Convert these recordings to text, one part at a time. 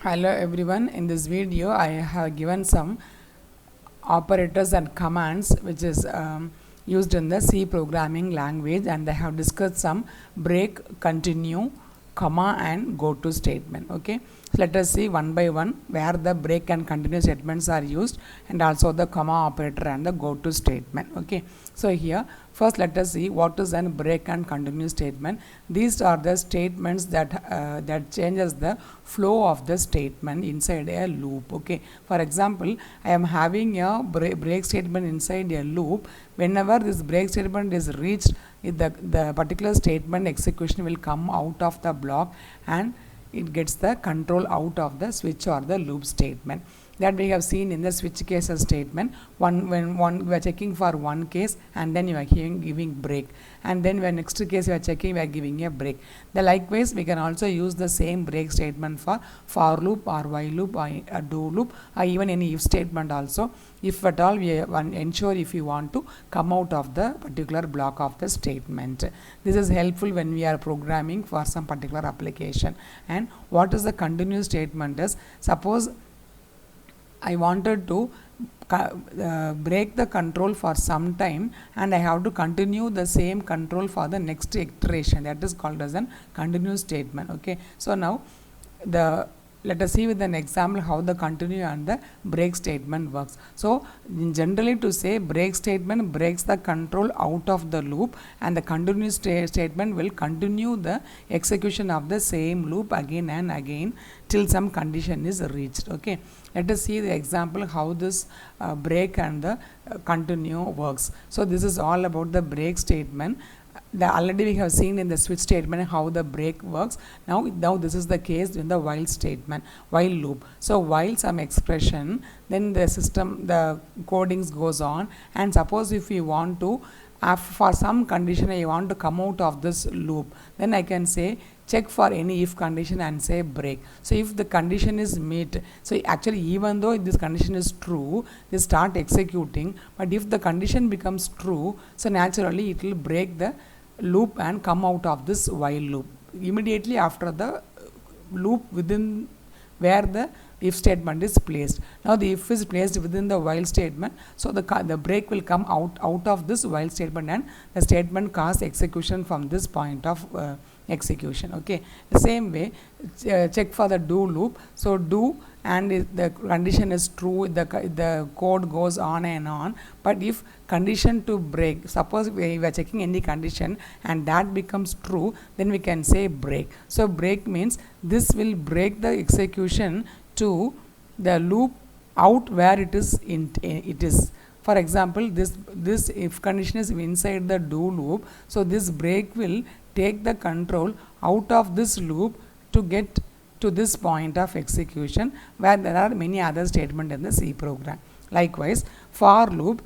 Hello everyone, in this video I have given some operators and commands which is used in the C programming language, and I have discussed some break, continue, comma and go to statement. Okay, so let us see one by one where the break and continue statements are used, and also the comma operator and the go to statement. Okay, so here first let us see what is an break and continue statement. These are the statements that changes the flow of the statement inside a loop. Okay, for example, I am having a break statement inside a loop. Whenever this break statement is reached, the particular statement execution will come out of the block and it gets the control out of the switch or the loop statement. That we have seen in the switch cases statement. When we are checking for one case, and then you are giving break, and then when next case you are checking, we are giving a break. The likewise we can also use the same break statement for loop or while loop or a do loop or even any if statement also, if at all we ensure if you want to come out of the particular block of the statement. This is helpful when we are programming for some particular application. And what is the continuous statement is, suppose I wanted to break the control for some time and I have to continue the same control for the next iteration. That is called as a continuous statement. Okay, so now let us see with an example how the continue and the break statement works. So generally, to say, break statement breaks the control out of the loop, and the continuous statement will continue the execution of the same loop again and again till some condition is reached. Okay, let us see the example how this break and the continue works. So this is all about the break statement. Already we have seen in the switch statement how the break works. Now this is the case in the while statement, while loop. So while some expression, then the codings goes on, and suppose if we want to for some condition I want to come out of this loop, then I can say check for any if condition and say break. So if the condition is met, so actually even though this condition is true, they start executing, but if the condition becomes true, so naturally it will break the loop and come out of this while loop immediately after the loop within where the if statement is placed. Now the if is placed within the while statement, so the break will come out of this while statement, and the statement cause execution from this point of execution. Okay, the same way check for the do loop. So do, and the condition is true, the code goes on and on, but if condition to break, suppose we are checking any condition and that becomes true, then we can say break. So break means this will break the execution to the loop out where it is for example, this if condition is inside the do loop, so this break will take the control out of this loop to get to this point of execution where there are many other statements in the C program. Likewise, for loop,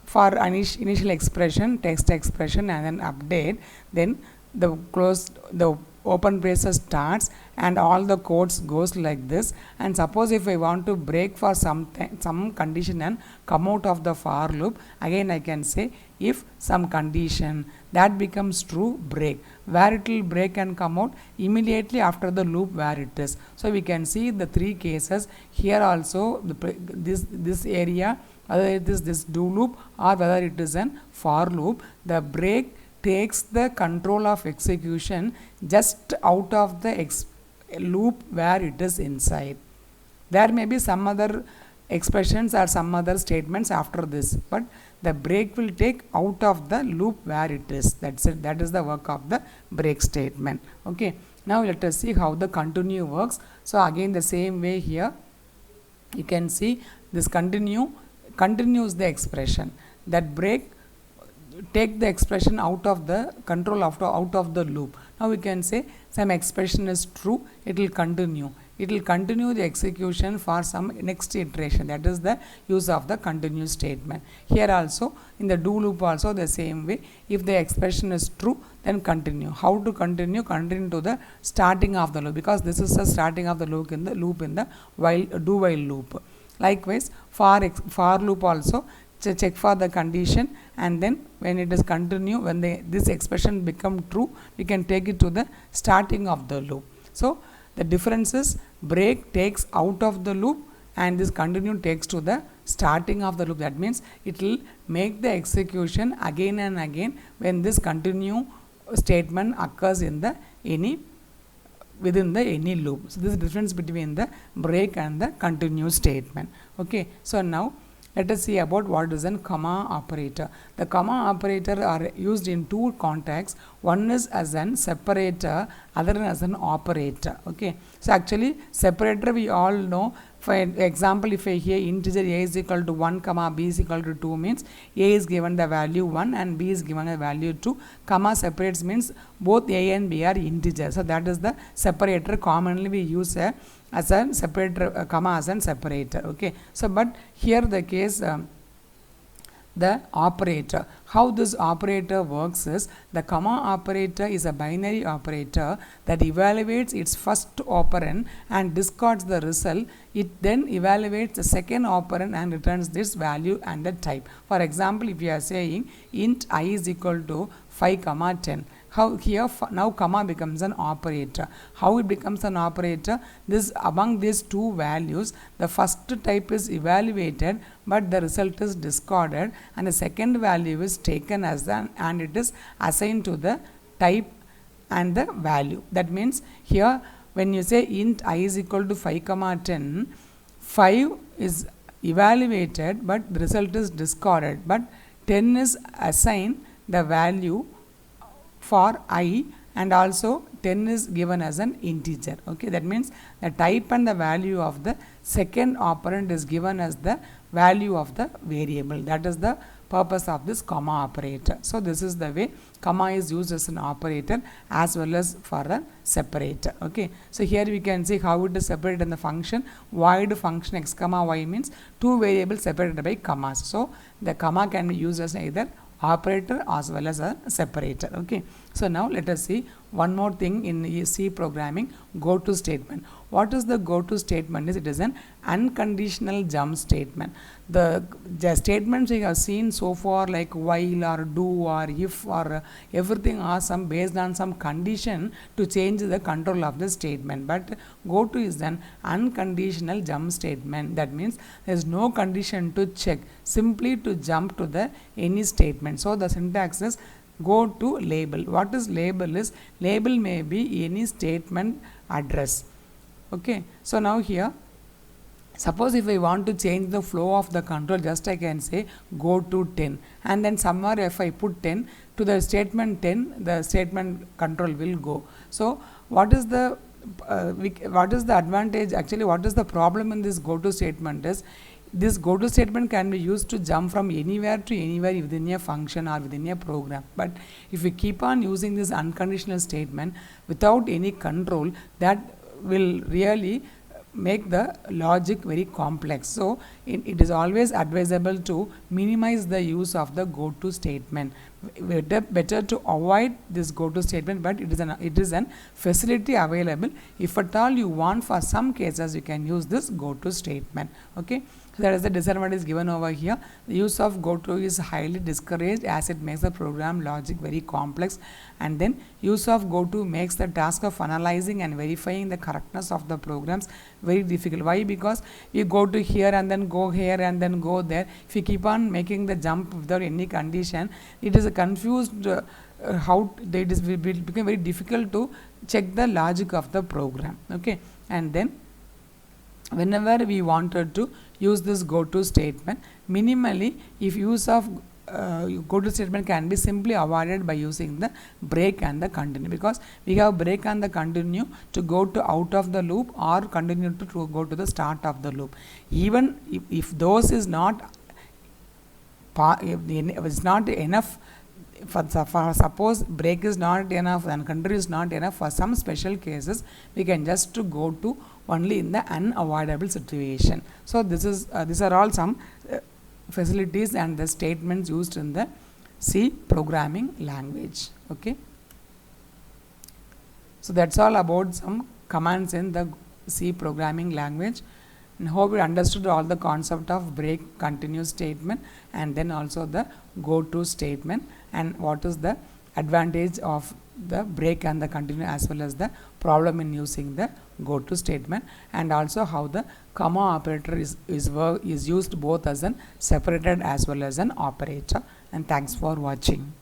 for initial expression, text expression and then update, then the open braces starts and all the codes goes like this. And suppose if I want to break for some condition and come out of the for loop, again I can say if some condition that becomes true, break. Where it will break and come out immediately after the loop where it is. So we can see the three cases here also, this area, whether it is this do loop or whether it is an for loop, the break takes the control of execution just out of the loop where it is inside. There may be some other expressions or some other statements after this, but the break will take out of the loop where it is. That's it. That is the work of the break statement. Okay, now let us see how the continue works. So again the same way here you can see this continues the expression. That break take the expression out of the control out of the loop. Now we can say some expression is true, it will continue the execution for some next iteration. That is the use of the continue statement. Here also in the do loop also the same way, if the expression is true, then continue. How to continue to the starting of the loop, because this is the starting of the loop in the while loop. Likewise, for loop also check for the condition, and then when it is continue, when this expression become true, we can take it to the starting of the loop. So The difference is break takes out of the loop and this continue takes to the starting of the loop. That means it will make the execution again and again when this continue statement occurs in the within the any loop. So this is the difference between the break and the continue statement. Okay, so now let us see about what is a comma operator. The comma operator are used in two contexts. One is as an separator, other as an operator. Okay, so actually separator we all know. For example, if I here integer a is equal to 1 comma b is equal to 2 means a is given the value 1 and b is given the value 2. Comma separates means both a and b are integers. So that is the separator. Commonly we use as a separator, comma as a separator. Okay, so but here the case the operator. How this operator works is the comma operator is a binary operator that evaluates its first operand and discards the result. It then evaluates the second operand and returns this value and the type. For example, if you are saying int I is equal to 5 comma 10. How here now comma becomes an operator. How it becomes an operator? This among these two values, the first type is evaluated but the result is discarded and the second value is taken as the and it is assigned to the type and the value. That means here when you say int I is equal to 5 comma 10, 5 is evaluated but the result is discarded, but 10 is assigned the value for I and also 10 is given as an integer. Okay, that means the type and the value of the second operand is given as the value of the variable. That is the purpose of this comma operator. So this is the way comma is used as an operator as well as for a separator. Okay, so here we can see how it is separated in the function. Void function x comma y means two variables separated by commas. So the comma can be used as either operator as well as a separator. Okay, so now let us see one more thing in C programming, go to statement. What is the go to statement? It is an unconditional jump statement. The statements we have seen so far like while or do or if or everything are some based on some condition to change the control of the statement, but go to is an unconditional jump statement. That means there is no condition to check, simply to jump to the any statement. So the syntax is go to label. What is label is label may be any statement address. Okay, so now here suppose if I want to change the flow of the control, just I can say go to 10 and then somewhere if I put 10 to the statement 10, the statement control will go. So what is the advantage, actually what is the problem in this go to statement is this go to statement can be used to jump from anywhere to anywhere within a function or within a program. But if we keep on using this unconditional statement without any control, that will really make the logic very complex. So it is always advisable to minimize the use of the go to statement. Better to avoid this go to statement, but it is an facility available. If at all you want, for some cases you can use this go to statement. Okay, so that is the disadvantage given over here. The use of go to is highly discouraged as it makes the program logic very complex, and then use of go to makes the task of analyzing and verifying the correctness of the programs very difficult. Why? Because you go to here and then go here and then go there. If you keep on making the jump without any condition, it is a confused how it is will become very difficult to check the logic of the program. Okay, and then whenever we wanted to use this go to statement, minimally if use of go to statement can be simply avoided by using the break and the continue, because we have break and the continue to go to out of the loop or continue to go to the start of the loop. Even if those is not it's not enough, for suppose break is not enough and continue is not enough, for some special cases we can just to go to only in the unavoidable situation. So this is these are all some facilities and the statements used in the C programming language. Okay, so that's all about some commands in the C programming language, and hope you understood all the concept of break, continue statement, and then also the go to statement, and what is the advantage of the break and the continue as well as the problem in using the go to statement, and also how the comma operator is used both as an separated as well as an operator. And thanks for watching.